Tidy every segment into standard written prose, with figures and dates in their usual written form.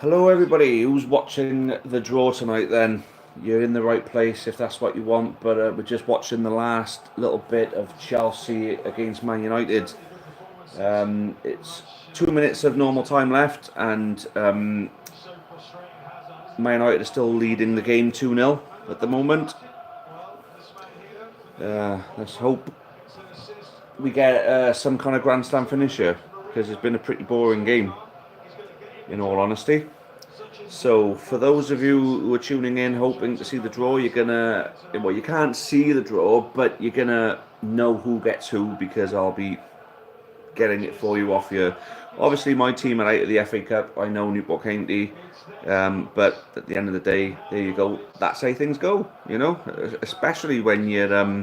Hello, everybody who's watching the draw tonight. Then you're in the right place if that's what you want. But we're just watching the last little bit of Chelsea against Man United. It's 2 minutes of normal time left, and Man United are still leading the game 2-0 at the moment. Let's hope we get some kind of grand slam finish here, because it's been a pretty boring game, in all honesty. So, for those of you who are tuning in, hoping to see the draw, well, you can't see the draw, but you're gonna know who gets who because I'll be getting it for you off here. Obviously, my team are out of the FA Cup. I know Newport County, but at the end of the day, there you go. That's how things go, especially when you're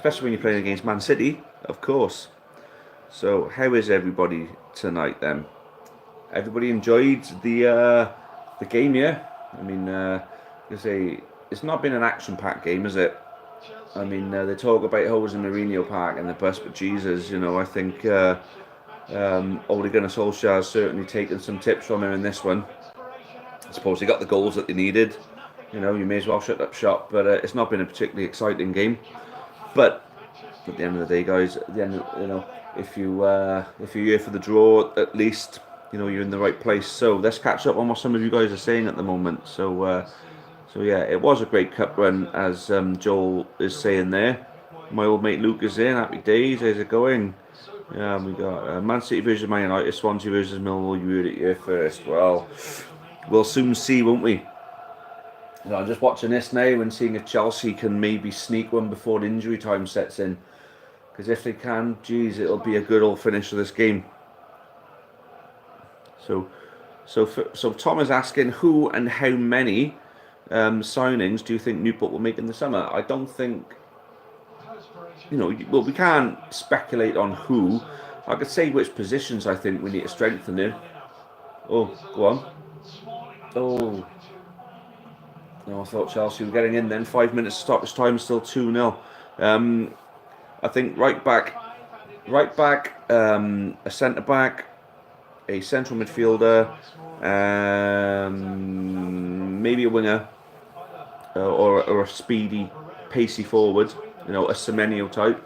playing against Man City, of course. So, how is everybody tonight then? Everybody enjoyed the game, yeah. I mean, it's not been an action-packed game, is it? I mean, they talk about Jose Mourinho Park and the bus, but Jesus, I think Ole Gunnar Solskjaer has certainly taken some tips from him in this one. I suppose he got the goals that they needed. You may as well shut up shop. But it's not been a particularly exciting game. But at the end of the day, guys, at the end, if you're here for the draw, at least you're in the right place. So let's catch up on what some of you guys are saying at the moment. So yeah, it was a great cup run, as Joel is saying there. My old mate Luke is in. Happy days. How's it going? Yeah, we got Man City versus Man United, Swansea versus Millwall. You heard it here first. Well, we'll soon see, won't we? I'm just watching this now and seeing if Chelsea can maybe sneak one before injury time sets in. Because if they can, geez, it'll be a good old finish of this game. So Tom is asking, who and how many signings do you think Newport will make in the summer? I don't think, well, we can't speculate on who. I could say which positions I think we need to strengthen in. Oh, go on. Oh. No, I thought Chelsea were getting in then. 5 minutes stoppage time, still 2-0. I think right back, a centre back, a central midfielder, maybe a winger, or a speedy, pacey forward, a Semenyo type.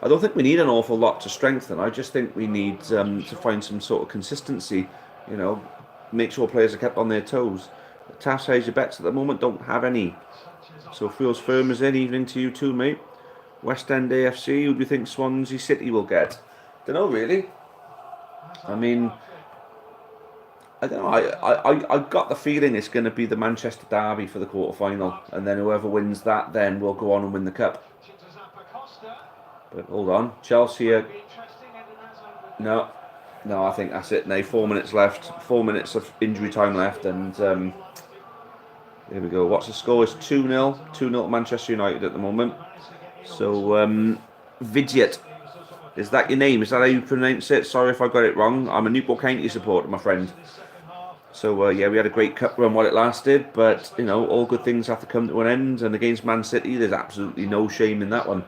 I don't think we need an awful lot to strengthen. I just think we need to find some sort of consistency, make sure players are kept on their toes. Task how's your bets at the moment? Don't have any. So feels firm as in. Evening to you too, mate. West End AFC, who do you think Swansea City will get? Don't know, really. I mean, I don't know. I got the feeling it's going to be the Manchester derby for the quarter-final, and then whoever wins that then will go on and win the cup. But hold on, Chelsea are... No, I think that's it now. 4 minutes left. 4 minutes of injury time left, and here we go. What's the score? It's 2-0. 2-0 Manchester United at the moment. So, Vidget. Is that your name? Is that how you pronounce it? Sorry if I got it wrong. I'm a Newport County supporter, my friend. So, yeah, we had a great cup run while it lasted. But, all good things have to come to an end. And against Man City, there's absolutely no shame in that one.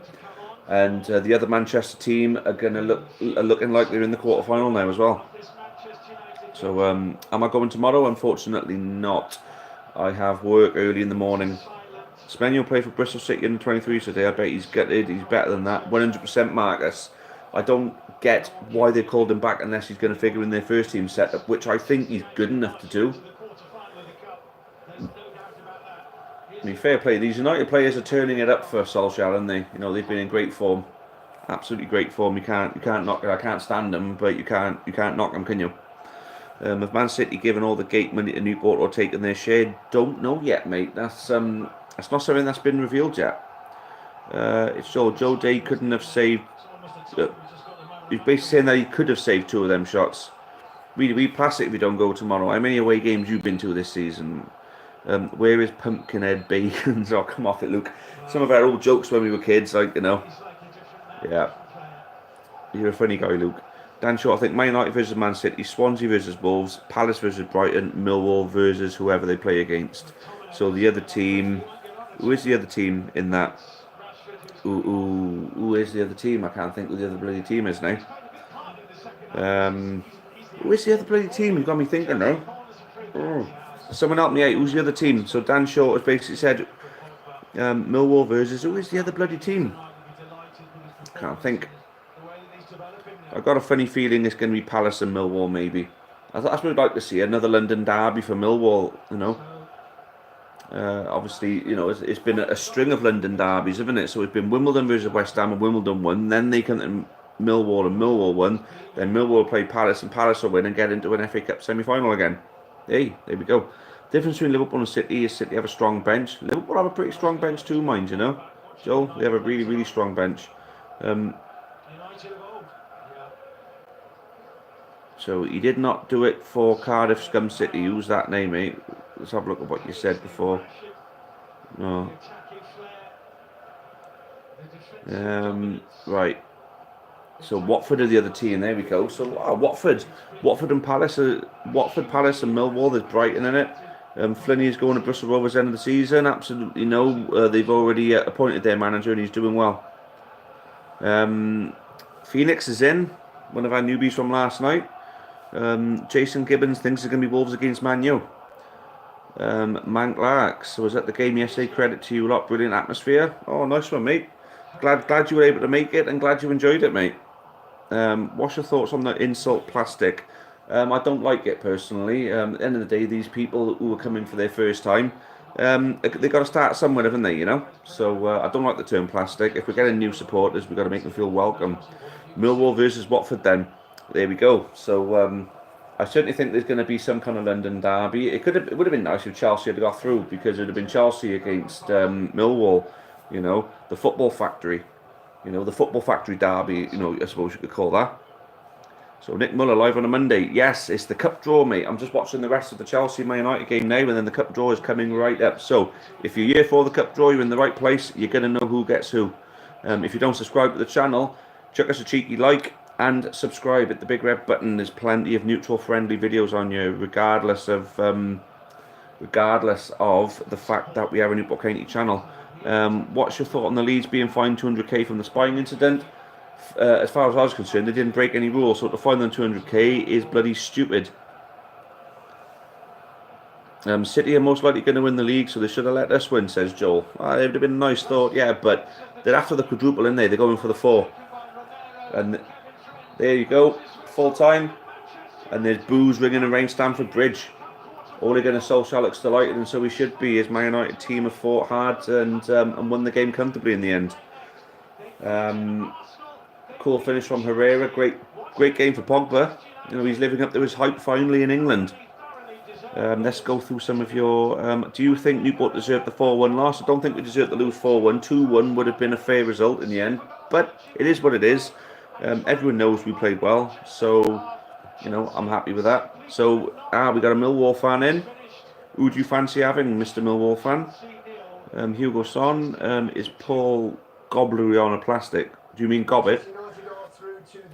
And the other Manchester team are looking like they're in the quarter-final now as well. So, am I going tomorrow? Unfortunately not. I have work early in the morning. Semenyo played for Bristol City in 23 today. I bet he's gutted. He's better than that. 100% Marcus. I don't get why they called him back unless he's going to figure in their first team setup, which I think he's good enough to do. I mean, fair play. These United players are turning it up for Solskjaer, aren't they? They've been in great form, absolutely great form. You can't knock it. I can't stand them, but you can't knock them, can you? Have Man City given all the gate money to Newport or taken their share? Don't know yet, mate. That's not something that's been revealed yet. It's Joe Day couldn't have saved. He's basically saying that he could have saved 2 of them shots. We pass it if we don't go tomorrow. How many away games you've been to this season? Where is Pumpkinhead Bacon? Oh, come off it, Luke. Some of our old jokes when we were kids, Yeah. You're a funny guy, Luke. Dan Short, I think Man United versus Man City, Swansea versus Wolves, Palace versus Brighton, Millwall versus whoever they play against. So the other team... Who is the other team in that? Who is the other team? I can't think who the other bloody team is now. Who is the other bloody team? You've got me thinking now. Someone help me out. Who's the other team? So Dan Short has basically said Millwall versus who is the other bloody team? Can't think. I've got a funny feeling it's going to be Palace and Millwall maybe. That's what I'd like to see, another London derby for Millwall, you know. Obviously, you know, it's been a string of London derbies, haven't it? So it's been Wimbledon versus West Ham and Wimbledon won. Then they come to Millwall and Millwall won. Then Millwall play Palace and Palace will win and get into an FA Cup semi-final again. Hey, there we go. Difference between Liverpool and City is City have a strong bench. Liverpool have a pretty strong bench too, mind you know. Joel, they have a really, really strong bench. So he did not do it for Cardiff Scum City. Who's that name, mate? Let's have a look at what you said before. No. Right. So Watford are the other team. There we go. So Watford and Palace. Watford, Palace, and Millwall. There's Brighton in it. Flinney is going to Bristol Rovers end of the season. Absolutely no. They've already appointed their manager and he's doing well. Phoenix is in. One of our newbies from last night. Jason Gibbons thinks it's going to be Wolves against Man U. Mank Larks was at the game yesterday. Credit to you lot. Brilliant atmosphere. Oh, nice one, mate. Glad you were able to make it and glad you enjoyed it, mate. What's your thoughts on the insult plastic? I don't like it personally. At the end of the day, these people who are coming for their first time, they've got to start somewhere, haven't they, you know? So I don't like the term plastic. If we're getting new supporters, we've got to make them feel welcome. Millwall versus Watford then. There we go. So I certainly think there's going to be some kind of London derby. It would have been nice if Chelsea had got through because it would have been Chelsea against Millwall, you know, the football factory. You know, the football factory derby, you know, I suppose you could call that. So Nick Muller live on a Monday. Yes, it's the cup draw, mate. I'm just watching the rest of the Chelsea Man United game now, and then the cup draw is coming right up. So if you're here for the cup draw, you're in the right place. You're going to know who gets who. If you don't subscribe to the channel, chuck us a cheeky like and subscribe at the big red button. There's plenty of neutral friendly videos on you, regardless of the fact that we have a Newport County channel. What's your thought on the Leeds being fined 200k from the spying incident? As far as I was concerned, they didn't break any rules, so to fine them 200k is bloody stupid. City are most likely going to win the league, so they should have let us win, says Joel. It would have been a nice thought, yeah, but they're after the quadruple in there. They're going for the 4. And there you go, full time. And there's boos ringing around Stamford Bridge. Ole Gunnar Solskjaer looks delighted, and so he should be. His Man United team have fought hard and won the game comfortably in the end. Cool finish from Herrera. Great game for Pogba. You know, he's living up to his hype finally in England. Let's go through some of your... do you think Newport deserved the 4-1 loss? I don't think we deserved to lose 4-1. 2-1 would have been a fair result in the end. But it is what it is. Everyone knows we played well. So, you know, I'm happy with that. So, we got a Millwall fan in. Who do you fancy having, Mr. Millwall fan? Hugo Son. Is Paul Gobblery on a plastic? Do you mean Gobbit?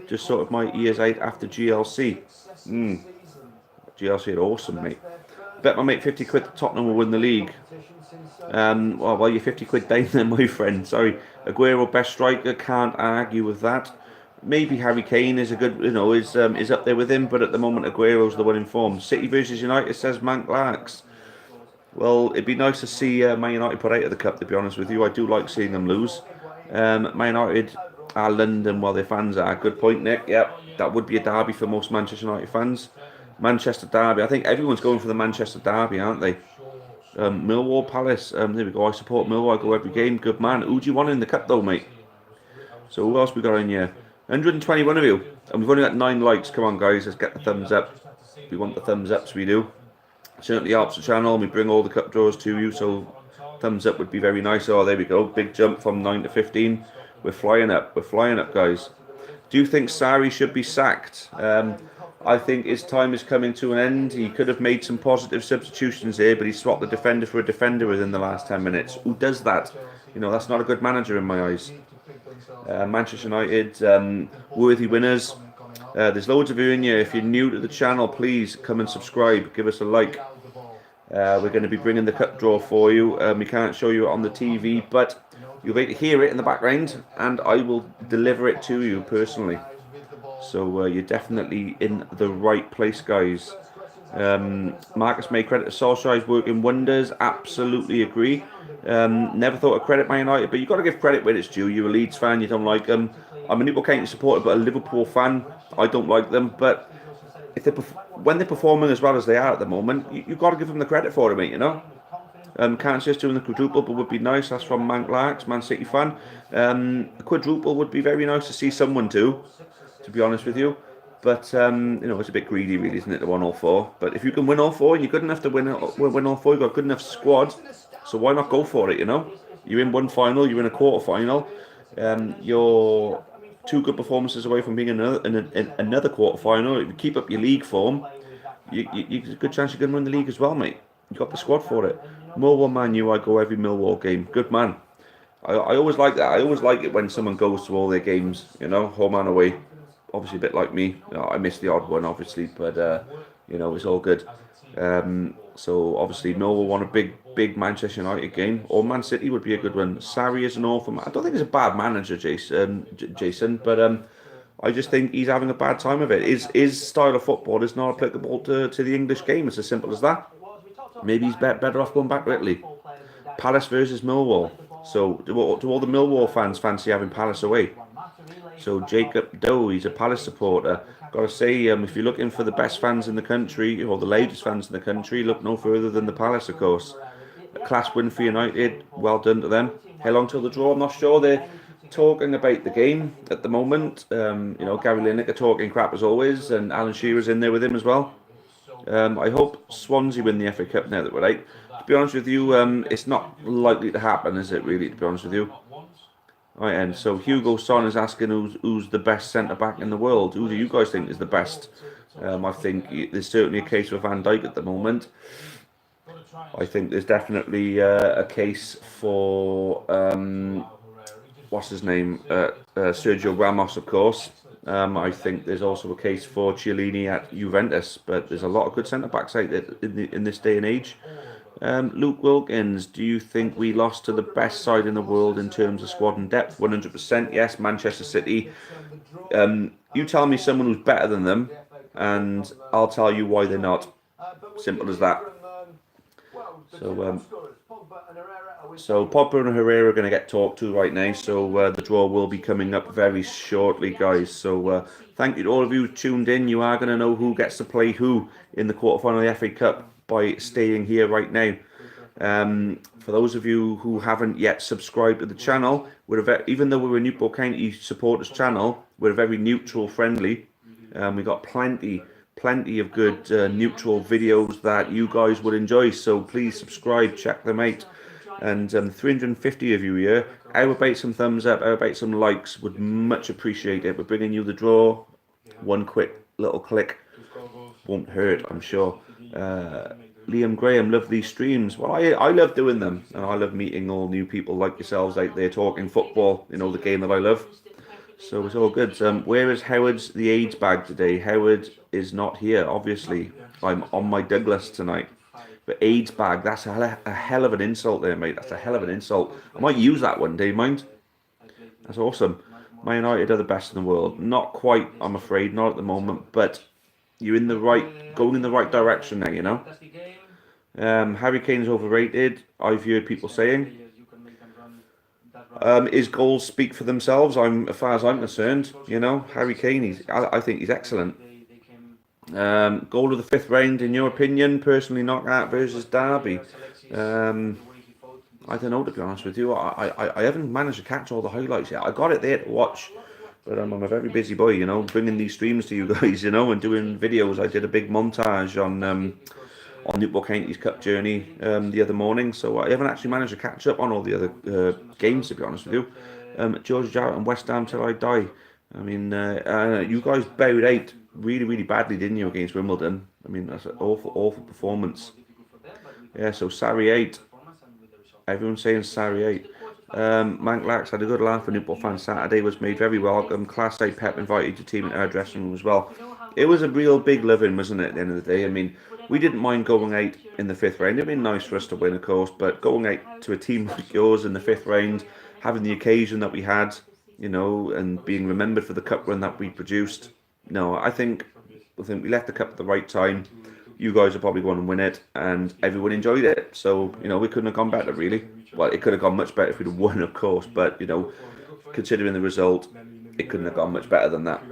Just sort of my ears out after GLC. GLC are awesome, mate. Bet my mate 50 quid that Tottenham will win the league. Well, you're 50 quid down there, my friend. Sorry. Aguero, best striker. Can't argue with that. Maybe Harry Kane is a good, you know, is up there with him, but at the moment Aguero's the one in form. City versus United, says Mank Larks. Well, it'd be nice to see Man United put out of the cup, to be honest with you. I do like seeing them lose. Man United are London while their fans are. Good point, Nick. Yep, that would be a derby for most Manchester United fans. Manchester derby. I think everyone's going for the Manchester derby, aren't they? Millwall Palace. There we go. I support Millwall. I go every game. Good man. Who do you want in the cup though, mate? So who else we got in here? 121 of you. And we've only got 9 likes. Come on, guys. Let's get the thumbs up. We want the thumbs ups, we do. Certainly helps the channel. We bring all the cup draws to you. So thumbs up would be very nice. Oh, there we go. Big jump from 9 to 15. We're flying up. We're flying up, guys. Do you think Sarri should be sacked? I think his time is coming to an end. He could have made some positive substitutions here, but he swapped the defender for a defender within the last 10 minutes. Who does that? You know, that's not a good manager in my eyes. Manchester United, worthy winners. There's loads of you in here. If you're new to the channel, please come and subscribe. Give us a like. We're going to be bringing the cup draw for you. We can't show you it on the TV, but you'll be able to hear it in the background, and I will deliver it to you personally. So you're definitely in the right place, guys. Marcus May, credit to Solskjaer, he's working wonders. Absolutely agree. Never thought of credit Man United, but you've got to give credit where it's due. You're a Leeds fan, you don't like them. I'm a Newport County supporter, but a Liverpool fan. I don't like them, but if they when they're performing as well as they are at the moment, you've got to give them the credit for it, mate. You know. Can't just doing the quadruple, but would be nice. That's from Mank Larks, Man City fan. A quadruple would be very nice to see someone do, to be honest with you. But you know, it's a bit greedy, really, isn't it, to win all four? But if you can win all four, you're good enough to win all four. You've got a good enough squad, so why not go for it? You know, you're in one final, you're in a quarter final. You're two good performances away from being in another quarter final. If you keep up your league form, you a good chance you're going to win the league as well, mate. You got the squad for it. Millwall Man U, I go every Millwall game. Good man. I always like that. I always like it when someone goes to all their games, you know, home and away. Obviously, a bit like me. You know, I missed the odd one, obviously, but you know, it's all good. So obviously, Millwall won a big Manchester United game, or Man City would be a good one. Sarri is an awful man. I don't think he's a bad manager, Jason, but I just think he's having a bad time of it. His style of football is not applicable to the English game. It's as simple as that. Maybe he's better off going back to Italy. Palace versus Millwall. So do all the Millwall fans fancy having Palace away? So Jacob Doe, he's a Palace supporter. Got to say, if you're looking for the best fans in the country, or the latest fans in the country, look no further than the Palace, of course. A class win for United. Well done to them. How long till the draw? I'm not sure. They're talking about the game at the moment. You know, Gary Lineker talking crap as always, and Alan Shearer's in there with him as well. I hope Swansea win the FA Cup now that we're out. To be honest with you, it's not likely to happen, is it really, to be honest with you? Right, and so Hugo Son is asking who's the best centre-back in the world. Who do you guys think is the best? I think there's certainly a case for Van Dijk at the moment. I think there's definitely a case for, what's his name? Sergio Ramos, of course. I think there's also a case for Chiellini at Juventus, but there's a lot of good centre-backs out there in this day and age. Luke Wilkins, do you think we lost to the best side in the world in terms of squad and depth? 100%, yes, Manchester City. You tell me someone who's better than them, and I'll tell you why they're not. Simple as that. So Pogba and Herrera are going to get talked to right now. So the draw will be coming up very shortly, guys. So thank you to all of you who tuned in. You are going to know who gets to play who in the quarterfinal of the FA Cup by staying here right now. For those of you who haven't yet subscribed to the channel, even though we're a Newport County supporters channel, we're very neutral friendly. We've got plenty of good neutral videos that you guys would enjoy. So please subscribe, check them out. And 350 of you here, how about some thumbs up, how about some likes? Would much appreciate it. We're bringing you the draw. One quick little click won't hurt, I'm sure. Liam Graham, love these streams. Well, I love doing them, and I love meeting all new people like yourselves out there talking football, you know, the game that I love. So it's all good. Where is Howard's the AIDS bag today? Howard is not here, obviously. I'm on my Douglas tonight. But AIDS bag, that's a hell of an insult there, mate. That's a hell of an insult. I might use that one day, mind. That's awesome. Man United are the best in the world. Not quite, I'm afraid, not at the moment, but you're going in the right direction now, you know. Harry Kane's overrated, I've heard people saying. His goals speak for themselves, as far as I'm concerned, you know. Harry Kane, I think he's excellent. Goal of the fifth round, in your opinion, personally, Knockout versus Derby. I don't know, to be honest with you. I haven't managed to catch all the highlights yet. I got it there to watch, but I'm a very busy boy, you know, bringing these streams to you guys, you know, and doing videos. I did a big montage on Newport County's Cup journey the other morning, so I haven't actually managed to catch up on all the other games, to be honest with you. George Jarrett and West Ham till I die. I mean, you guys bowed out really badly, didn't you, against Wimbledon? I mean, that's an awful performance. Yeah, so Sarri 8. Everyone's saying Sarri 8. Mank Lax had a good laugh for Newport fans. Saturday was made very welcome. Class A Pep invited your team into our dressing room as well. It was a real big living, wasn't it, at the end of the day? I mean, we didn't mind going out in the fifth round. It'd been nice for us to win, of course, but going out to a team like yours in the fifth round, having the occasion that we had, you know, and being remembered for the cup run that we produced. No, I think we left the cup at the right time. you guys are probably going to win it, and everyone enjoyed it. So, you know, we couldn't have gone better, really. Well, it could have gone much better if we'd have won, of course, but, you know, considering the result, it couldn't have gone much better than that.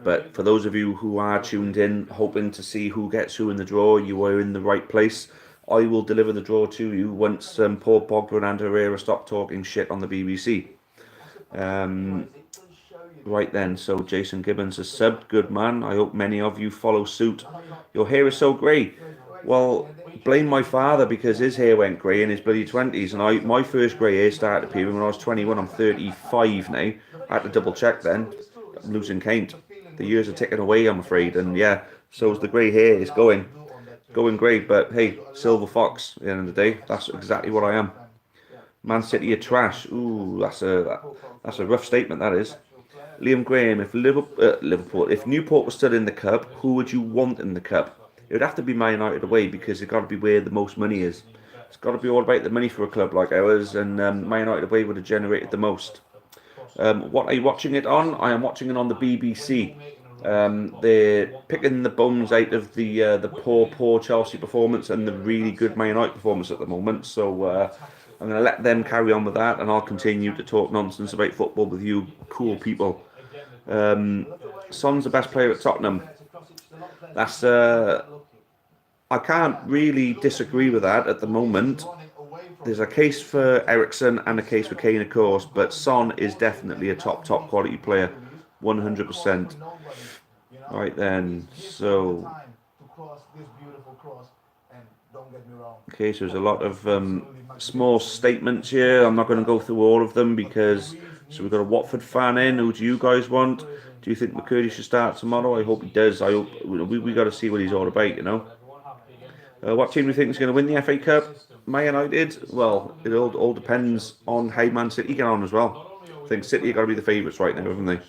But for those of you who are tuned in, hoping to see who gets who in the draw, you are in the right place. I will deliver the draw to you once Paul Pogba and Ander Herrera stop talking shit on the BBC. Right then, so Jason Gibbons has subbed. Good man. I hope many of you follow suit. Your hair is so grey. Well, blame my father because his hair went grey in his bloody 20s. And my first grey hair started appearing when I was 21. I'm 35 now. I had to double check then. I'm losing count. The years are ticking away, I'm afraid. And yeah, so's the grey hair. It's going grey. But hey, silver fox at the end of the day. That's exactly what I am. Man City are trash. Ooh, that's a rough statement, that is. Liam Graham, if if Newport was still in the cup, who would you want in the cup? It would have to be Man United away because it's got to be where the most money is. It's got to be all about the money for a club like ours, and Man United away would have generated the most. What are you watching it on? I am watching it on the BBC. They're picking the bones out of the poor Chelsea performance and the really good Man United performance at the moment. So I'm going to let them carry on with that, and I'll continue to talk nonsense about football with you cool people. Son's the best player at Tottenham. That's I can't really disagree with that at the moment. There's a case for Ericsson and a case for Kane, of course, but Son is definitely a top quality player, 100%. Right then, so okay, so there's a lot of small statements here. I'm not going to go through all of them because so we've got a Watford fan in. Who do you guys want? Do you think McCurdy should start tomorrow? I hope he does. I hope we got to see what he's all about, you know. What team do you think is going to win the FA Cup? Man United? Well, it all depends on how Man City get on as well. I think City have got to be the favourites right now, haven't they?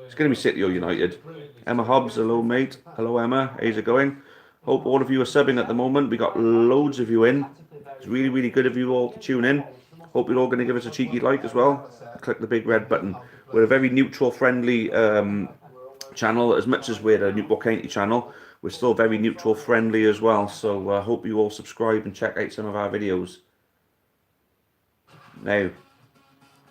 It's going to be City or United. Emma Hobbs, hello mate. Hello Emma, how's it going? Hope all of you are subbing at the moment. We got loads of you in. It's really, really good of you all to tune in. Hope you're all going to give us a cheeky like as well. Click the big red button. We're a very neutral, friendly channel. As much as we're a Newport County channel, we're still very neutral, friendly as well. So I hope you all subscribe and check out some of our videos. Now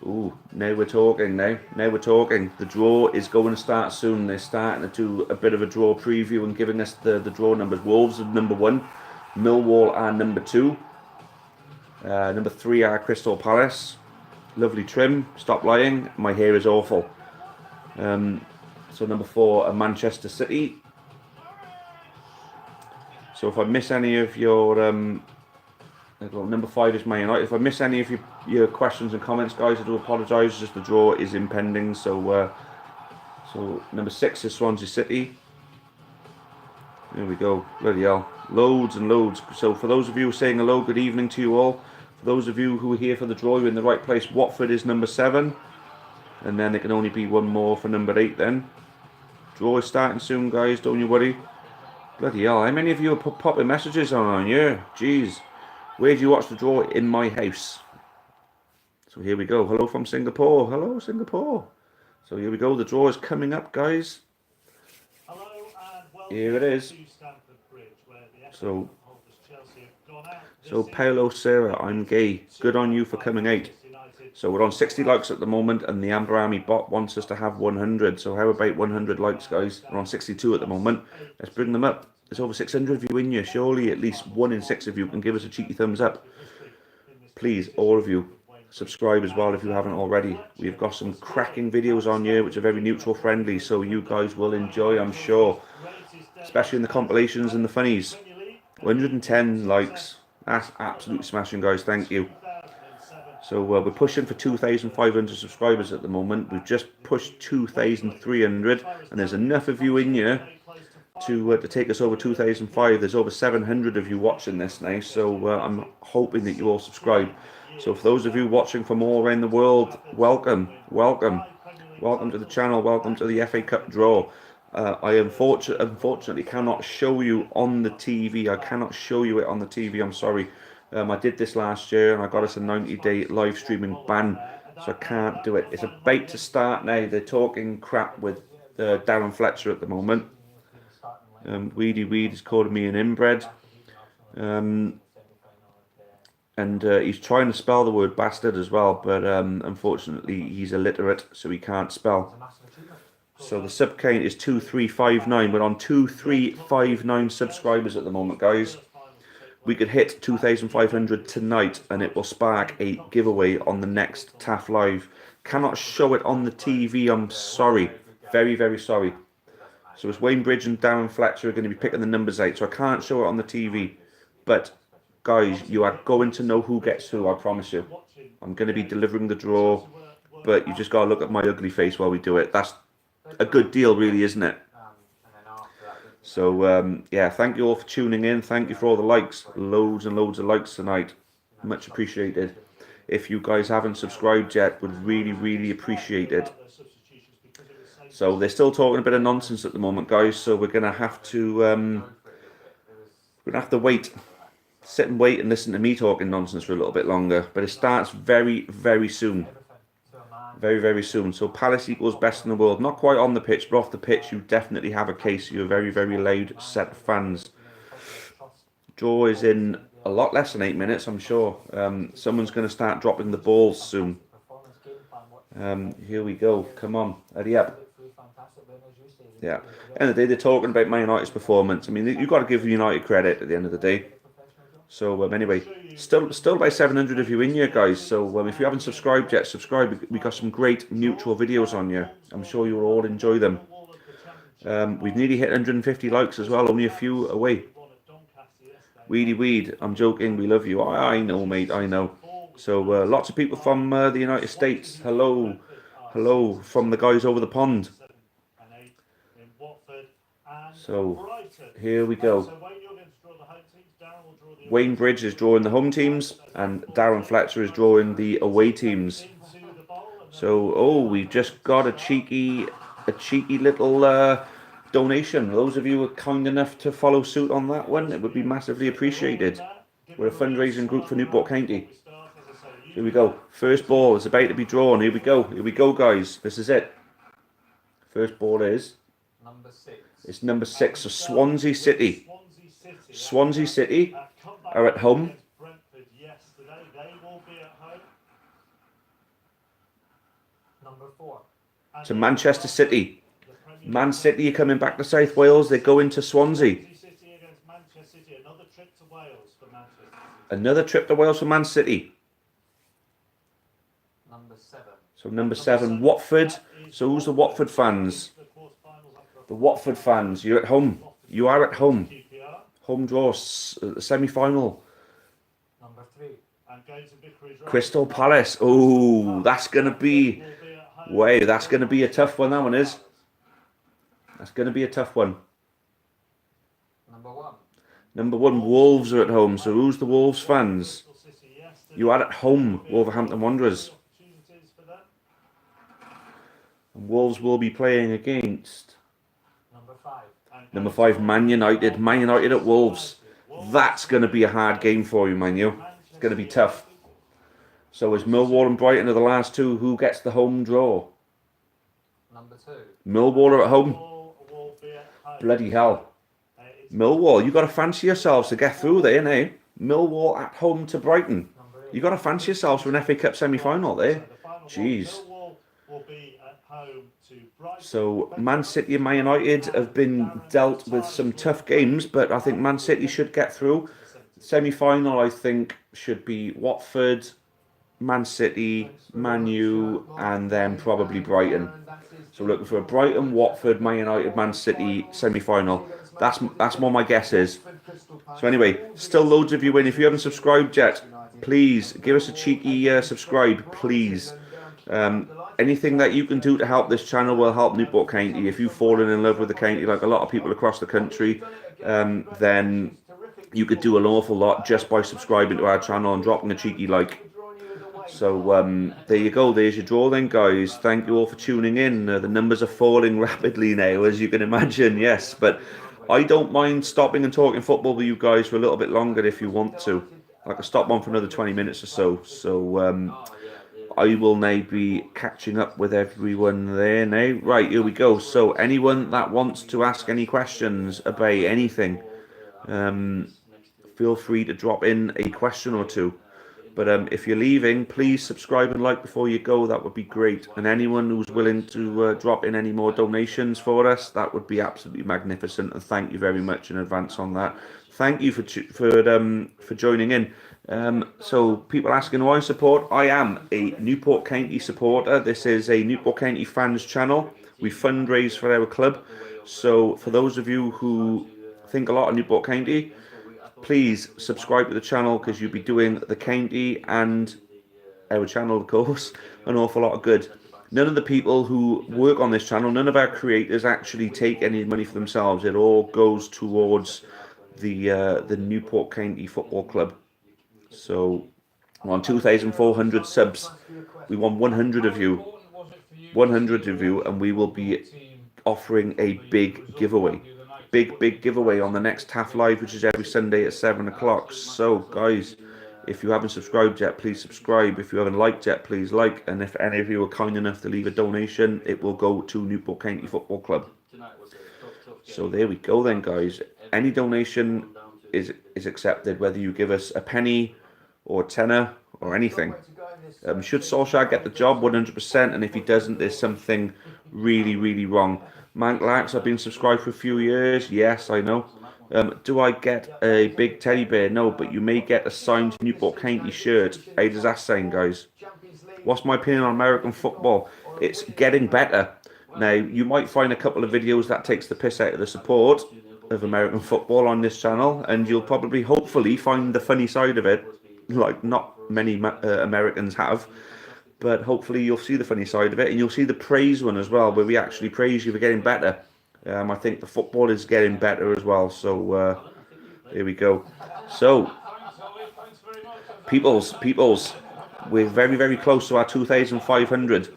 we're talking now. Now we're talking. The draw is going to start soon. They're starting to do a bit of a draw preview and giving us the draw numbers. Wolves are number 1. Millwall are number 2. Number 3 are Crystal Palace. Lovely trim. Stop lying. My hair is awful. So number 4 are Manchester City. So if I miss any of your number 5 is Man United. If I miss any of your questions and comments, guys, I do apologise. Just the draw is impending. So so number 6 is Swansea City. There we go. Bloody hell. Loads and loads. So for those of you saying hello, good evening to you all. For those of you who are here for the draw, you're in the right place. Watford is number 7. And then there can only be one more for number 8 then. Draw is starting soon, guys. Don't you worry. Bloody hell. How many of you are popping messages on here? Jeez. Where do you watch the draw? In my house. So here we go. Hello from Singapore. Hello, Singapore. So here we go. The draw is coming up, guys. Hello and welcome here it is. So Paolo Serra, I'm gay. Good on you for coming out. So we're on 60 likes at the moment, and the Amber Army bot wants us to have 100. So how about 100 likes, guys? We're on 62 at the moment. Let's bring them up. There's over 600 of you in here. Surely at least 1 in 6 of you can give us a cheeky thumbs up. Please, all of you, subscribe as well if you haven't already. We've got some cracking videos on here which are very neutral friendly, so you guys will enjoy, I'm sure. Especially in the compilations and the funnies. 110 likes. That's absolutely smashing, guys. Thank you. So we're pushing for 2,500 subscribers at the moment. We've just pushed 2,300, and there's enough of you in here to take us over 2,005. There's over 700 of you watching this now, so I'm hoping that you all subscribe. So for those of you watching from all around the world, welcome to the channel, welcome to the FA Cup draw. I unfortunately cannot show you on the TV. I cannot show you it on the TV, I'm sorry. I did this last year and I got us a 90-day live streaming ban, so I can't do it. It's about to start now. They're talking crap with Darren Fletcher at the moment. Weedy Weed is calling me an inbred. And he's trying to spell the word bastard as well, but unfortunately he's illiterate, so he can't spell. So the sub count is 2359. We're on 2359 subscribers at the moment, guys. We could hit 2,500 tonight, and it will spark a giveaway on the next TAF Live. Cannot show it on the TV, I'm sorry. Very, very sorry. So it's Wayne Bridge and Darren Fletcher are going to be picking the numbers out, so I can't show it on the TV. But, guys, you are going to know who gets who, I promise you. I'm going to be delivering the draw, but you just got to look at my ugly face while we do it. That's a good deal, really, isn't it? So, yeah, thank you all for tuning in. Thank you for all the likes. Loads and loads of likes tonight. Much appreciated. If you guys haven't subscribed yet, would really, really appreciate it. So they're still talking a bit of nonsense at the moment, guys. So we're gonna have to wait, sit and wait and listen to me talking nonsense for a little bit longer. But it starts very, very soon. Very, very soon. So Palace equals best in the world. Not quite on the pitch, but off the pitch, you definitely have a case. You're a very, very loud set of fans. Draw is in a lot less than 8 minutes, I'm sure. Someone's going to start dropping the balls soon. Here we go. Come on, hurry up. Yeah. End of the day, they're talking about Man United's performance. I mean, you've got to give United credit at the end of the day. So anyway, still about 700 of you in here, guys. So if you haven't subscribed yet, subscribe. We got some great neutral videos on here. I'm sure you'll all enjoy them. We've nearly hit 150 likes as well, only a few away. Weedy Weed, I'm joking, we love you. I know, mate, I know. So lots of people from the United States. Hello, hello from the guys over the pond. So here we go. Wayne Bridge is drawing the home teams, and Darren Fletcher is drawing the away teams. So, oh, we've just got a cheeky little donation. Those of you who are kind enough to follow suit on that one, it would be massively appreciated. We're a fundraising group for Newport County. Here we go. First ball is about to be drawn. Here we go. Here we go, guys. This is it. First ball is number 6. It's number 6. So Swansea City. Swansea City are at home to Manchester City. Man City are coming back to South Wales. They're going to Swansea. Another trip to Wales for Man City. So number 7, Watford. So who's the Watford fans? The Watford fans. You're at home. You are at home. Home draw, semi-final. Number 3. Crystal Palace. Oh, that's going to be... Wow, that's going to be a tough one, that one is. That's going to be a tough one. Number 1, Wolves are at home. So who's the Wolves fans? You are at home, Wolverhampton Wanderers. And Wolves will be playing against... Number 5, Man United. Man United at Wolves. That's going to be a hard game for you, Man U. It's going to be tough. So is Millwall and Brighton are the last two. Who gets the home draw? Number 2. Millwall are at home. Bloody hell. Millwall, you got to fancy yourselves to get through there, eh? Millwall at home to Brighton. You got to fancy yourselves for an FA Cup semi-final there. Jeez. So Man City and Man United have been dealt with some tough games, but I think Man City should get through. Semi-final, I think, should be Watford, Man City, Man U, and then probably Brighton. So looking for a Brighton, Watford, Man United, Man City semi-final. That's what my guess is. So anyway, still loads of you in. If you haven't subscribed yet, please give us a cheeky subscribe, please. Anything that you can do to help this channel will help Newport County. If you've fallen in love with the county, like a lot of people across the country, then you could do an awful lot just by subscribing to our channel and dropping a cheeky like. So there you go. There's your draw then, guys. Thank you all for tuning in. The numbers are falling rapidly now, as you can imagine. Yes, but I don't mind stopping and talking football with you guys for a little bit longer if you want to. I could stop on for another 20 minutes or so. So I will now be catching up with everyone there now. Right, here we go. So anyone that wants to ask any questions about anything, feel free to drop in a question or two. But if you're leaving, please subscribe and like before you go. That would be great. And anyone who's willing to drop in any more donations for us, that would be absolutely magnificent. And thank you very much in advance on that. Thank you for joining in. So people asking who I support. I am a Newport County supporter. This is a Newport County fans channel. We fundraise for our club. So for those of you who think a lot of Newport County, please subscribe to the channel because you'll be doing the county and our channel, of course, an awful lot of good. None of the people who work on this channel, none of our creators actually take any money for themselves. It all goes towards the Newport County Football Club. So we're on 2,400 subs. We want 100 of you, 100 of you, and we will be offering a big giveaway. Big giveaway on the next TAF Live, which is every Sunday at 7 o'clock. So, guys, if you haven't subscribed yet, please subscribe. If you haven't liked yet, please like. And if any of you are kind enough to leave a donation, it will go to Newport County Football Club. So there we go then, guys. Any donation is accepted, whether you give us a penny or a tenner or anything. Should Solskjaer get the job? 100%. And if he doesn't, there's something really wrong. Mank Lax, I've been subscribed for a few years. Yes, I know. Do I get a big teddy bear? No, but you may get a signed Newport County shirt. How does that sound, guys? What's my opinion on American football? It's getting better. Now, you might find a couple of videos that takes the piss out of the support of American football on this channel, and you'll probably, hopefully, find the funny side of it, like not many Americans have. But hopefully you'll see the funny side of it, and you'll see the praise one as well, where we actually praise you for getting better. I think the football is getting better as well. So here we go. So peoples, we're very close to our 2,500.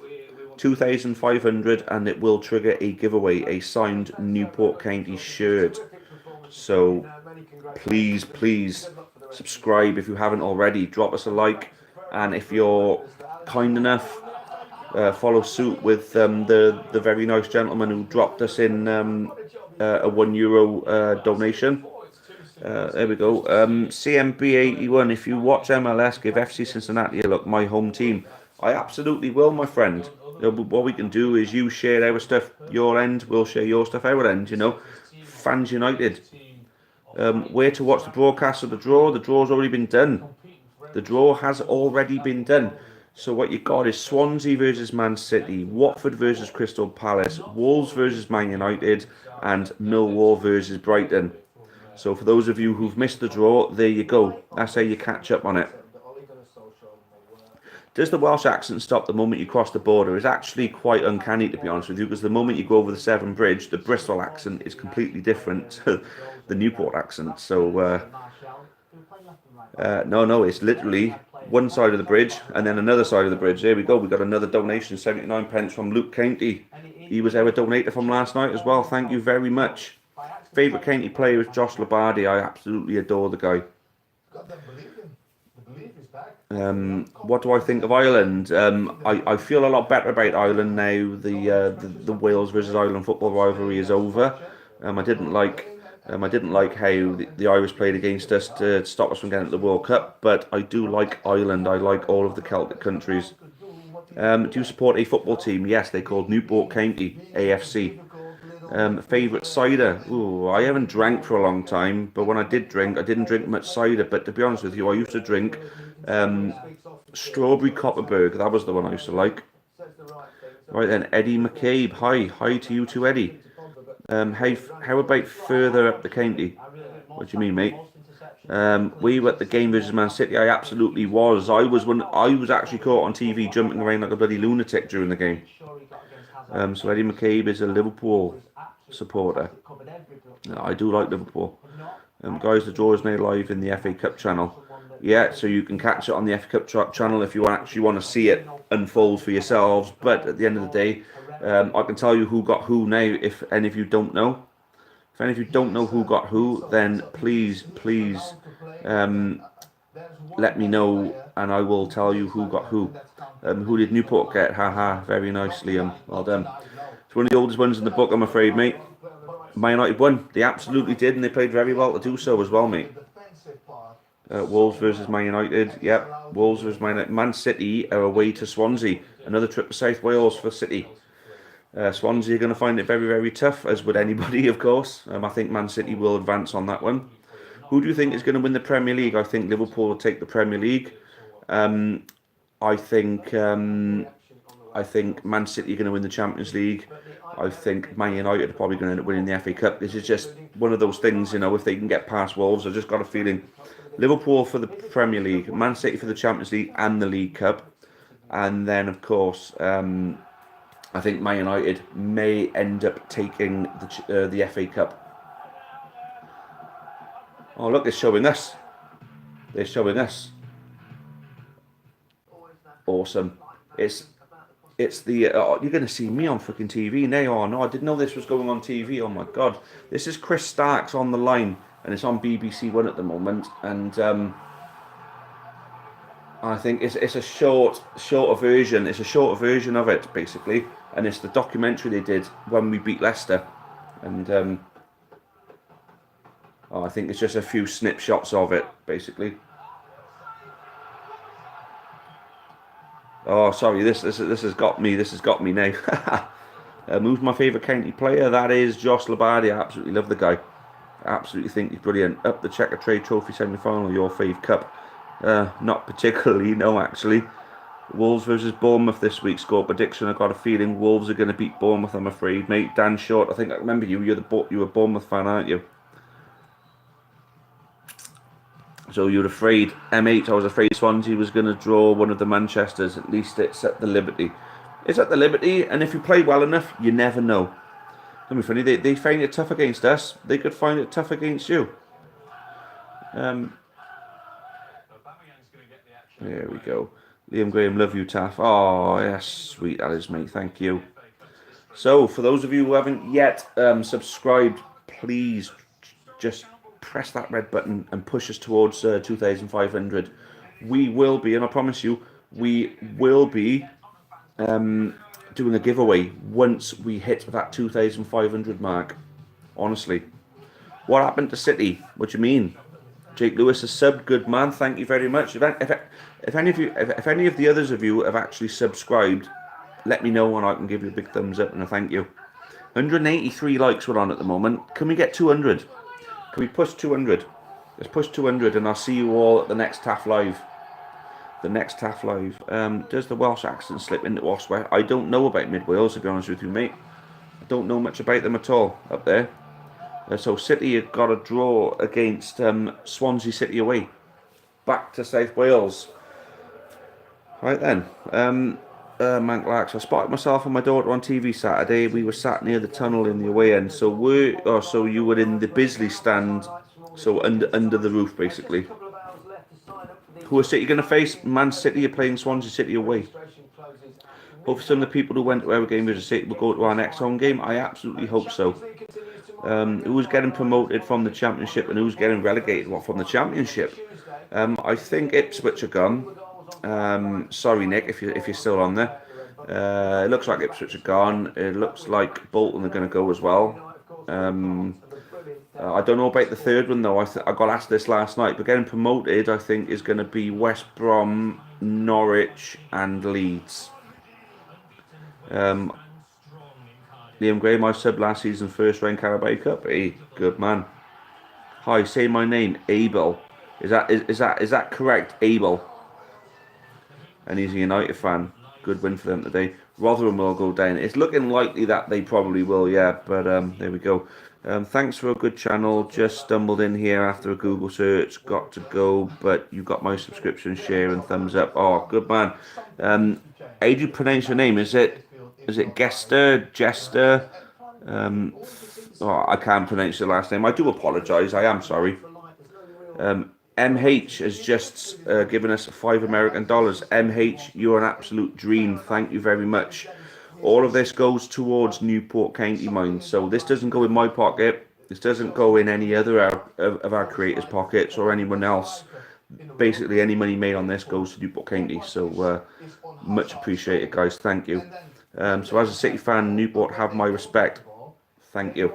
2,500, and it will trigger a giveaway, a signed Newport County shirt. So please subscribe if you haven't already. Drop us a like, and if you're kind enough, follow suit with the very nice gentleman who dropped us in a €1 donation. There we go. CMB81, if you watch MLS, give FC Cincinnati a look, my home team. I absolutely will, my friend. What we can do is you share our stuff your end, we'll share your stuff our end, you know. Fans United. Where to watch the broadcast of the draw? The draw's already been done. The draw has already been done. So what you got is Swansea versus Man City, Watford versus Crystal Palace, Wolves versus Man United, and Millwall versus Brighton. So for those of you who've missed the draw, there you go. That's how you catch up on it. Does the Welsh accent stop the moment you cross the border? It's actually quite uncanny, to be honest with you, because the moment you go over the Severn Bridge, the Bristol accent is completely different to the Newport accent. So no, it's literally one side of the bridge and then another side of the bridge. There we go. We got another donation, 79 pence from Luke County. He was our donator from last night as well. Thank you very much. Favourite county player is Josh Labardi. I absolutely adore the guy. What do I think of Ireland? I feel a lot better about Ireland now. The Wales versus Ireland football rivalry is over. I didn't like how the Irish played against us to stop us from getting to the World Cup, but I do like Ireland. I like all of the Celtic countries. Do you support a football team? Yes, they're called Newport County AFC. Favourite cider? Ooh, I haven't drank for a long time, but when I did drink, I didn't drink much cider. But to be honest with you, I used to drink Strawberry Copperberg. That was the one I used to like. Right then, Eddie McCabe. Hi to you too, Eddie. How about further up the county? What do you mean, mate? We were at the game versus Man City. I absolutely was. I was actually caught on TV jumping around like a bloody lunatic during the game. So Eddie McCabe is a Liverpool supporter. I do like Liverpool. Guys, the draw is now live in the FA Cup channel. Yeah, so you can catch it on the FA Cup channel if you actually want to see it unfold for yourselves. But at the end of the day, I can tell you who got who now if any of you don't know. If any of you don't know who got who, then please let me know and I will tell you who got who. Who did Newport get? Haha, very nice, Liam. Well done. It's one of the oldest ones in the book, I'm afraid, mate. Man United won. They absolutely did, and they played very well to do so as well, mate. Wolves versus Man United. Yep, Wolves versus Man United. Man City are away to Swansea. Another trip to South Wales for City. Swansea are going to find it very, very tough, as would anybody, of course. I think Man City will advance on that one. Who do you think is going to win the Premier League? I think Liverpool will take the Premier League. I think Man City are going to win the Champions League. I think Man United are probably going to end up winning the FA Cup. This is just one of those things, you know, if they can get past Wolves. I've just got a feeling Liverpool for the Premier League, Man City for the Champions League and the League Cup. And then, of course, I think Man United may end up taking the FA Cup. Oh, look, they're showing us. They're showing us. Awesome. It's the you're going to see me on freaking TV now. Oh no, I didn't know this was going on TV. Oh my god, this is Chris Starks on the line, and it's on BBC One at the moment. And I think it's a shorter version. It's a shorter version of it basically, and it's the documentary they did when we beat Leicester. And I think it's just a few snapshots of it basically. Oh, sorry, this has got me. This has got me now. Who's my favourite county player? That is Josh Labardi. I absolutely love the guy. I absolutely think he's brilliant. Up the Checker Trade Trophy semi-final, your fave cup. Not particularly, no, actually. Wolves versus Bournemouth this week. Score prediction. I've got a feeling Wolves are going to beat Bournemouth, I'm afraid, mate. Dan Short, I think I remember you. You're a Bournemouth fan, aren't you? So you're afraid, MH, I was afraid Swansea was going to draw one of the Manchesters. At least it's at the Liberty. It's at the Liberty, and if you play well enough, you never know. Don't be funny, they find it tough against us. They could find it tough against you. There we go. Liam Graham, love you, Taff. Oh, yes, sweet that is, mate. Thank you. So, for those of you who haven't yet subscribed, please just press that red button and push us towards 2,500. We will be, and I promise you, we will be doing a giveaway once we hit that 2,500 mark. Honestly. What happened to City? What do you mean? Jake Lewis has subbed. Good man. Thank you very much. If any of the others of you have actually subscribed, let me know and I can give you a big thumbs up and a thank you. 183 likes we're on at the moment. Can we get 200? Can we push 200? Let's push 200 and I'll see you all at the next TAF Live. The next TAF Live. Does the Welsh accent slip into Oswestry? I don't know about Mid Wales, to be honest with you, mate. I don't know much about them at all up there. So City have got a draw against Swansea City away. Back to South Wales. Right then. Man Clark. So I spotted myself and my daughter on TV Saturday. We were sat near the tunnel in the away end. So you were in the Bisley stand, so under the roof basically. Who are City going to face? Man City are playing Swansea City away. Hopefully some of the people who went to our game versus City will go to our next home game. I absolutely hope so. Who's getting promoted from the Championship and who's getting relegated from the Championship? I think Ipswich are gone. Sorry, Nick, if you're still on there. It looks like Ipswich are gone. It looks like Bolton are going to go as well. I don't know about the third one though. I got asked this last night. But getting promoted, I think, is going to be West Brom, Norwich, and Leeds. Liam Graham, I subbed last season's first round Carabao Cup. Hey, good man. Hi, say my name, Abel. Is that correct, Abel? And he's a United fan. Good win for them today. Rotherham will go down. It's looking likely that they probably will, yeah. But there we go. Thanks for a good channel. Just stumbled in here after a Google search. Got to go, but you got my subscription, share, and thumbs up. Oh, good man. How do you pronounce your name? Is it Gester? Jester? I can't pronounce the last name. I do apologise. I am sorry. MH has just given us $5 American. MH, you're an absolute dream. Thank you very much. All of this goes towards Newport County Mines. So this doesn't go in my pocket. This doesn't go in any other of our creators' pockets or anyone else. basically any money made on this goes to Newport County. So much appreciated, guys. Thank you. So as a City fan, Newport have my respect. Thank you.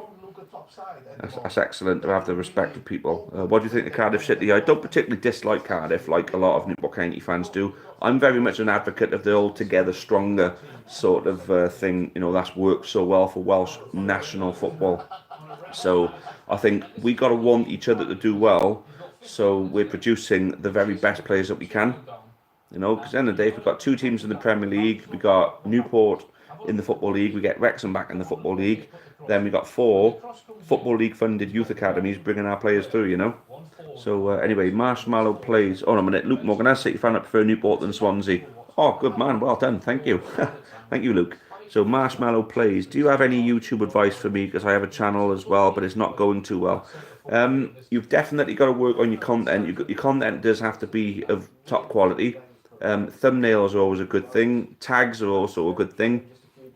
That's excellent to have the respect of people. What do you think of Cardiff City? I don't particularly dislike Cardiff like a lot of Newport County fans do. I'm very much an advocate of the all together stronger sort of thing. You know, that's worked so well for Welsh national football. So I think we got to want each other to do well. So we're producing the very best players that we can. You know, because at the end of the day, if we've got two teams in the Premier League, we got Newport in the Football League, we get Wrexham back in the Football League, then we got 4 Football League funded youth academies bringing our players through, you know. So anyway, Marshmallow plays. Oh, no, a minute. Luke Morgan, as City fan, I prefer Newport than Swansea. Oh, good man. Well done. Thank you. Thank you, Luke. So Marshmallow plays. Do you have any YouTube advice for me? Because I have a channel as well, but it's not going too well. You've definitely got to work on your content. Your content does have to be of top quality. Thumbnails are always a good thing. Tags are also a good thing.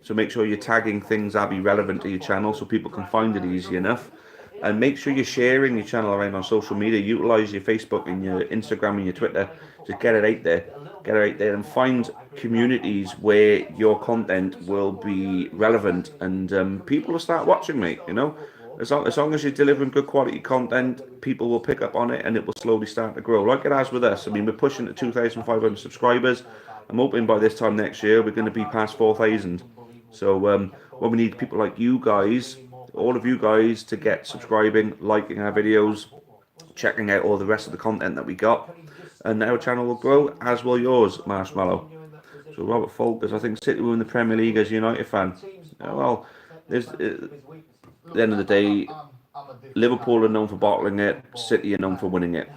So make sure you're tagging things that be relevant to your channel so people can find it easy enough. And make sure you're sharing your channel around on social media. Utilize your Facebook and your Instagram and your Twitter to get it out there. Get it out there and find communities where your content will be relevant and people will start watching, mate. You know, as long as you're delivering good quality content, people will pick up on it and it will slowly start to grow, like it has with us. I mean, we're pushing to 2,500 subscribers. I'm hoping by this time next year we're going to be past 4,000. So what we need people like you guys, all of you guys, to get subscribing, liking our videos, checking out all the rest of the content that we got, and our channel will grow, as will yours, Marshmallow. So Robert Folkers, I think City will win the Premier League as a United fan. Well, there's at the end of the day, Liverpool are known for bottling it, City are known for winning it,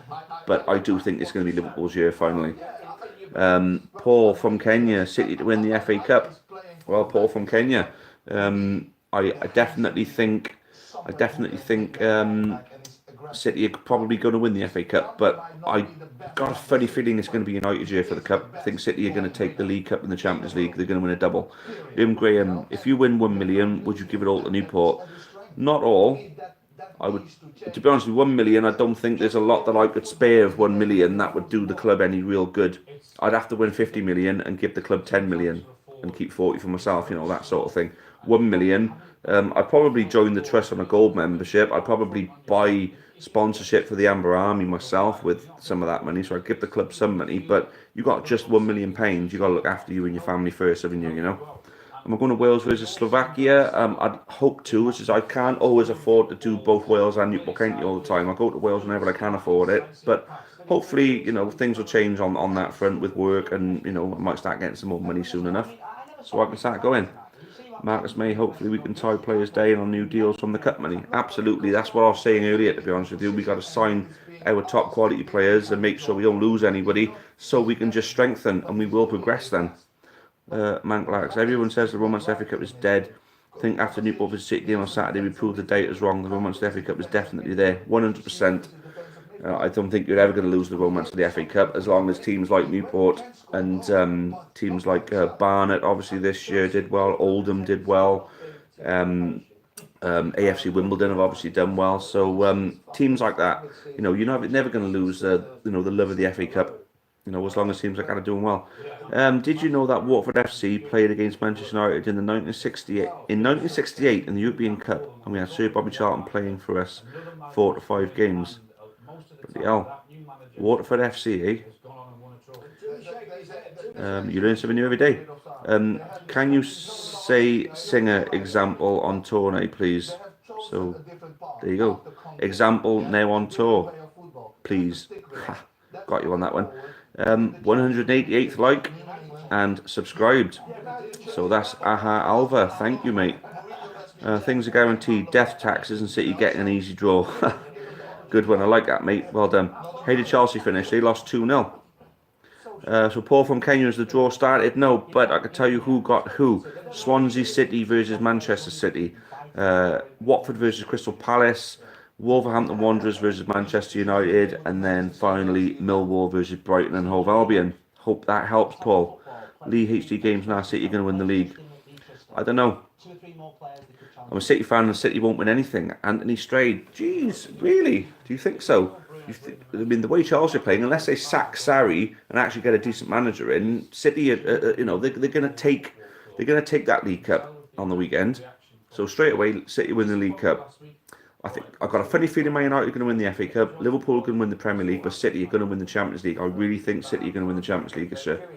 but I do think it's going to be Liverpool's year finally. Paul from Kenya, City to win the FA Cup. Well, Paul from Kenya, I definitely think City are probably going to win the FA Cup, but I got a funny feeling it's going to be United's year for the Cup. I think City are going to take the League Cup and the Champions League. They're going to win a double. Graham, if you win 1 million, would you give it all to Newport? Not all. I would, to be honest with you, 1 million, I don't think there's a lot that I could spare of 1 million that would do the club any real good. I'd have to win 50 million and give the club 10 million and keep 40 for myself, you know, that sort of thing. 1 million, I'd probably join the trust on a gold membership. I'd probably buy sponsorship for the Amber Army myself with some of that money, so I'd give the club some money. But you got just £1 million, you got to look after you and your family first, haven't you, you know? Am I going to Wales versus Slovakia? I'd hope to, which is I can't always afford to do both Wales and Newport County all the time. I go to Wales whenever I can afford it, but hopefully, you know, things will change on that front with work, and you know, I might start getting some more money soon enough, so I can start going. Marcus May, hopefully we can tie players down on new deals from the cup money. Absolutely, that's what I was saying earlier, to be honest with you. We got to sign our top quality players and make sure we don't lose anybody, so we can just strengthen and we will progress then. Manklax, everyone says the Romance FA Cup is dead. I think after Newport vs City game on Saturday we proved the date is wrong. The Romance FA Cup is definitely there, 100%. I don't think you're ever going to lose the romance of the FA Cup as long as teams like Newport and teams like Barnet obviously this year did well, Oldham did well, AFC Wimbledon have obviously done well. So teams like that, you know, you're never going to lose you know, the love of the FA Cup, you know, as long as teams like that are doing well. Did you know that Watford FC played against Manchester United in 1968 in the European Cup, and we had Sir Bobby Charlton playing for us 4 to 5 games? Bloody hell. Waterford FC, eh? You learn something new every day. Can you say singer example on tour now, please? So, there you go. Example now on tour, please. Ha, got you on that one. 188th like and subscribed. So that's Aha Alva. Thank you, mate. Things are guaranteed. Death, taxes, and City getting an easy draw. Good one. I like that, mate. Well done. How did Chelsea finish? They lost 2-0. So Paul from Kenya, as the draw started? No, but I could tell you who got who. Swansea City versus Manchester City. Watford versus Crystal Palace. Wolverhampton Wanderers versus Manchester United. And then finally Millwall versus Brighton and Hove Albion. Hope that helps, Paul. Lee HD Games now. City are going to win the league. I don't know. I'm a City fan and City won't win anything. Anthony Strayed. Jeez, really? Do you think so? I mean, the way Chelsea are playing, unless they sack Sarri and actually get a decent manager in, City, you know, they're going to take that League Cup on the weekend. So straight away, City win the League Cup. I think I've got a funny feeling Man United are going to win the FA Cup. Liverpool are going to win the Premier League, but City are going to win the Champions League. I really think City are going to win the Champions League this year.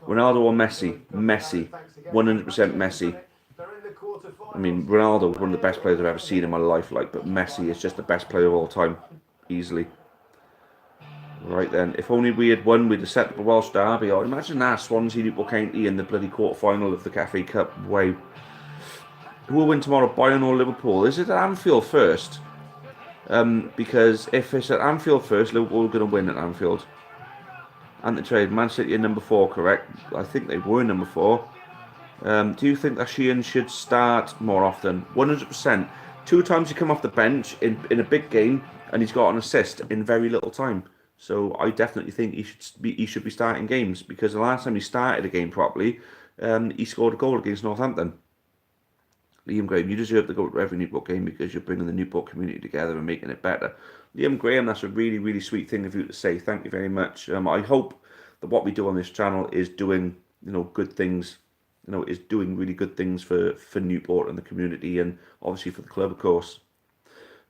Ronaldo or Messi? Messi. 100% Messi. I mean, Ronaldo was one of the best players I've ever seen in my life, but Messi is just the best player of all time, easily. Right then, if only we had won, we'd have set up a Welsh derby. Oh, imagine that, Swansea, Newport County in the bloody quarter-final of the FA Cup. Wow. Who will win tomorrow, Bayern or Liverpool? Is it at Anfield first? Because if it's at Anfield first, Liverpool are going to win at Anfield. And the trade, Man City are number 4, correct? I think they were number 4. Do you think that Sheehan should start more often? 100%. 2 times he come off the bench in a big game, and he's got an assist in very little time. So I definitely think he should be starting games, because the last time he started a game properly, he scored a goal against Northampton. Liam Graham, you deserve to go to every Newport game because you're bringing the Newport community together and making it better. Liam Graham, that's a really, really sweet thing of you to say. Thank you very much. I hope that what we do on this channel is doing, good things. Is doing really good things for Newport and the community, and obviously for the club, of course.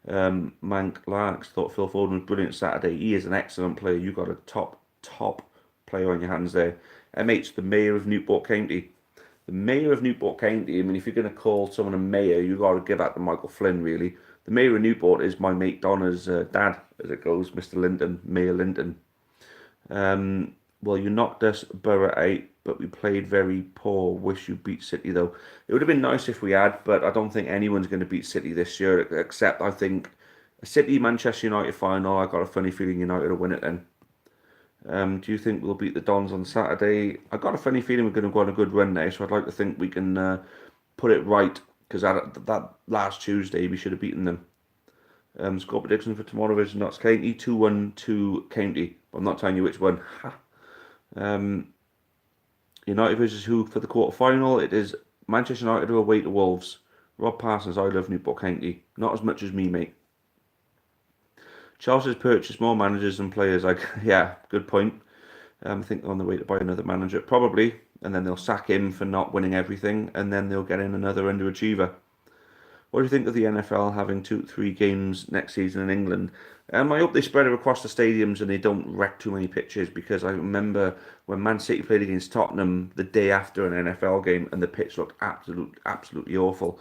Mank Larks thought Phil Foden was brilliant Saturday. He is an excellent player. You got a top player on your hands there. MH, the Mayor of Newport County. The Mayor of Newport County, I mean, if you're going to call someone a mayor, you got to give that to Michael Flynn, really. The Mayor of Newport is my mate Donna's dad, as it goes, Mr. Linton, Mayor Linton. Well, you knocked us Borough out, but we played very poor. Wish you beat City, though. It would have been nice if we had, but I don't think anyone's going to beat City this year, except I think a City-Manchester United final. I've got a funny feeling United will win it then. Do you think we'll beat the Dons on Saturday? I've got a funny feeling we're going to go on a good run now, so I'd like to think we can put it right, because that last Tuesday we should have beaten them. Score prediction for tomorrow versus Notts County, 2-1 to County. I'm not telling you which one. United versus who for the quarter-final? It is Manchester United who are away to Wolves. Rob Parsons, I love Newport County. Not as much as me, mate. Chelsea's purchased more managers than players. Yeah, good point. I think they're on the way to buy another manager, probably, and then they'll sack him for not winning everything, and then they'll get in another underachiever. What do you think of the NFL having 2-3 games next season in England? I hope they spread it across the stadiums and they don't wreck too many pitches, because I remember when Man City played against Tottenham the day after an NFL game and the pitch looked absolutely awful.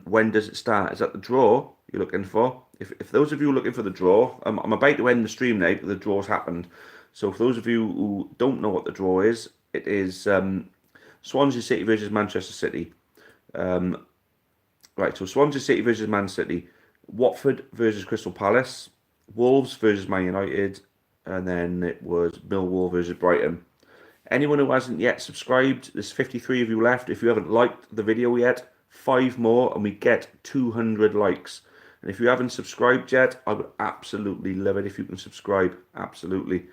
When does it start? Is that the draw you're looking for? If those of you are looking for the draw, I'm about to end the stream now, but the draw's happened. So for those of you who don't know what the draw is, it is Swansea City versus Manchester City. Right, so Swansea City versus Man City, Watford versus Crystal Palace, Wolves versus Man United, and then it was Millwall versus Brighton. Anyone who hasn't yet subscribed, there's 53 of you left. If you haven't liked the video yet, 5 more and we get 200 likes. And if you haven't subscribed yet, I would absolutely love it if you can subscribe. Absolutely.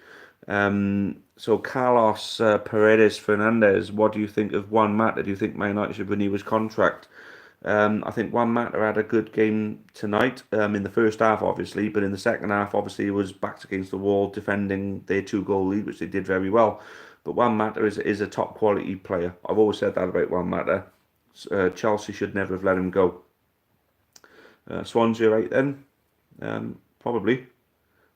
So Carlos Paredes Fernandez, what do you think of Juan Mata? Do you think Man United should renew his contract? I think Juan Mata had a good game tonight, in the first half obviously, but in the second half obviously he was backed against the wall defending their 2-goal lead, which they did very well. But Juan Mata is a top quality player. I've always said that about Juan Mata. Chelsea should never have let him go. Swansea right then? Probably.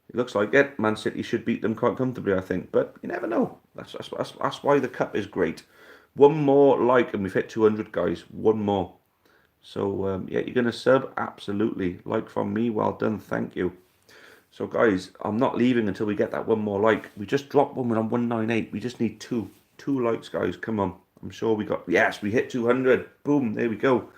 It looks like it. Man City should beat them quite comfortably, I think. But you never know. That's why the cup is great. One more like and we've hit 200, guys. One more. So, yeah, you're going to sub? Absolutely. Like from me. Well done. Thank you. So, guys, I'm not leaving until we get that one more like. We just dropped one. We're on 198. We just need 2. 2 likes, guys. Come on. I'm sure we got... Yes, we hit 200. Boom. There we go.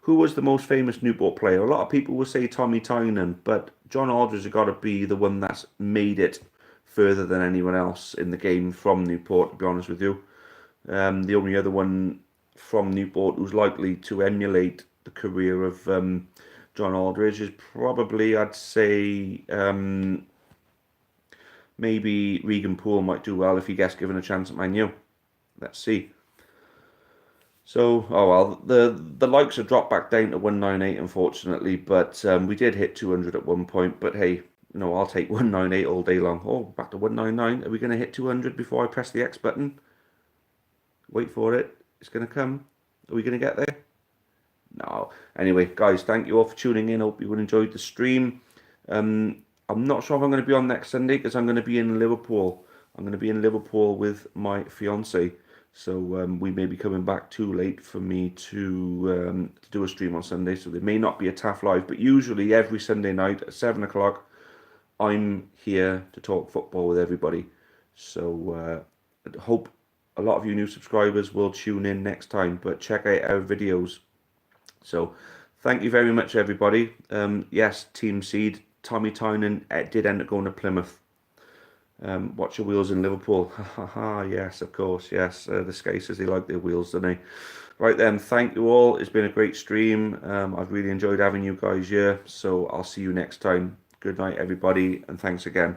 Who was the most famous Newport player? A lot of people will say Tommy Tynan, but John Aldridge has got to be the one that's made it further than anyone else in the game from Newport, to be honest with you. The only other one from Newport who's likely to emulate the career of John Aldridge is probably, I'd say, maybe Regan Poole might do well if he gets given a chance at Man U. Let's see. So, oh well, the likes have dropped back down to 198, unfortunately, but we did hit 200 at one point. But hey, No, I'll take 198 all day long. Oh, back to 199. Are we going to hit 200 before I press the X button? Wait for it. It's going to come. Are we going to get there? No. Anyway, guys, thank you all for tuning in. Hope you enjoyed the stream. I'm not sure if I'm going to be on next Sunday because I'm going to be in Liverpool. I'm going to be in Liverpool with my fiance. So we may be coming back too late for me to do a stream on Sunday. So there may not be a TAF live, but usually every Sunday night at 7 o'clock, I'm here to talk football with everybody. So I hope a lot of you new subscribers will tune in next time, but check out our videos. So thank you very much, everybody. Yes, Team Seed, Tommy Tynan did end up going to Plymouth. Watch your wheels in Liverpool. Yes, of course, yes. The Skacers, they like their wheels, don't they? Right then, thank you all. It's been a great stream. I've really enjoyed having you guys here. So I'll see you next time. Good night, everybody, and thanks again.